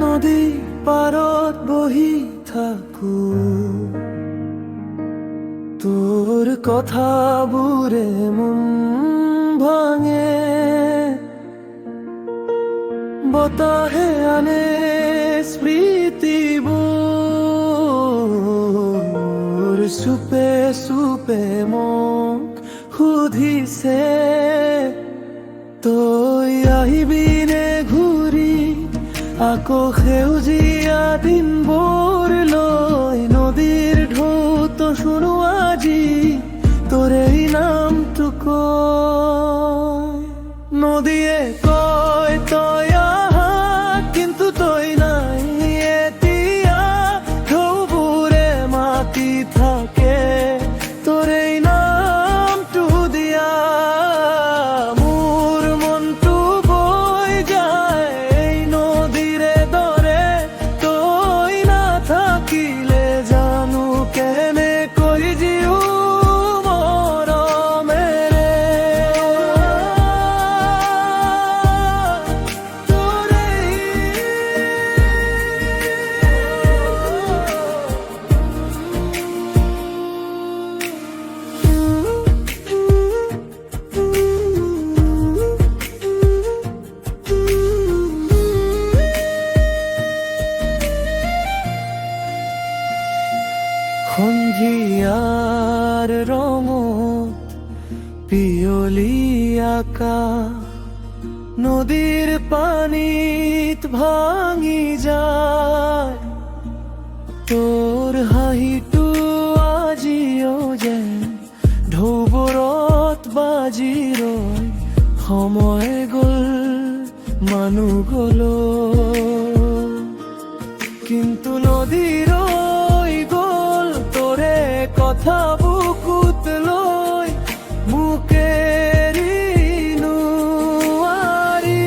নদী পাৰত বহি থাকো, তোৰ কথাবোৰে মন ভাঙে। বতাহে আনে স্মৃতিবোৰ, চুপে চুপে মোক সুধিছে, তই আহিবিনে ঘূৰি আকৌ সেউজীয়া দিনবোৰ লৈ। নদীৰ ঢৌত শুনো আজি তোৰে নামটো কয়। নদীয়ে কয় তই আহা, কিন্তু তই নাই এতিয়া। ঢৌবোৰে মাতি থাকে তোৰে নামটো দিয়া। মোৰ মনটো বৈ যায় এই নদীৰে দৰে, তই নাথাকিলে জানো কেনেকৈ জিও মৰমেৰে। সন্ধিয়াৰ ৰঙত পিয়লি আকাশ নদীৰ পানীত ভাঙি যায়। তোৰ হাঁহিটো আজিও যেন ঢৌবোৰত বাজি ৰয়। সময় গ'ল মানুহ গ'ল, কিন্তু নদীৰ কথা বুকুত লৈ মোক এৰি নোৱাৰি।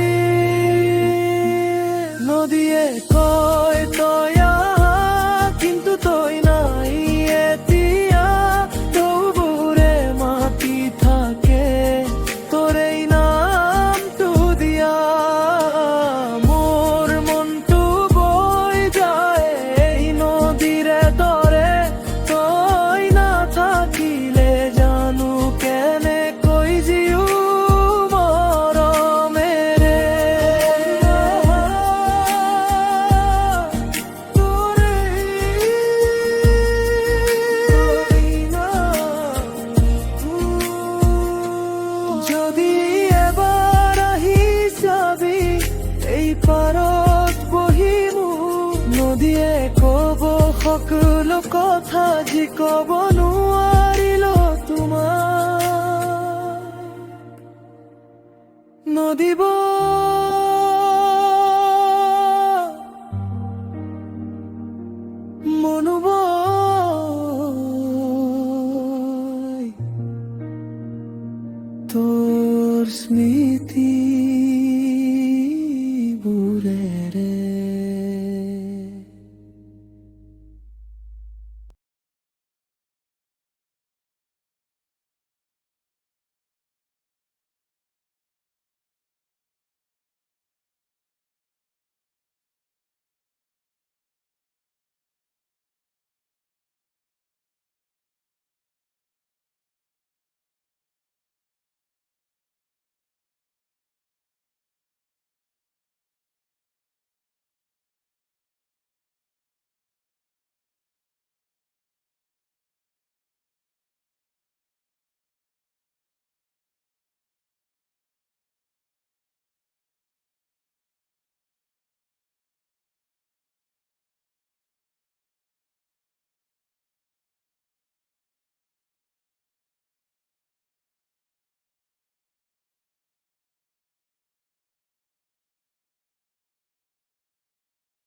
নদীয়ে কয় তই আহা, কিন্তু তই নাই এতিয়া। ঢৌবোৰে মাতি থাকে তোৰে নামটো দিয়া। মোৰ মনটো বৈ যায় এই নদীৰে দৰে, থাকিলে জানো কেনেকৈ জিও মৰমেৰে। যদি এবাৰ আহি যাবি এই পাৰত বহি মোৰ, নদীয়ে কব সকলো কথা যি কব নোৱাৰিল তোমাক। নদী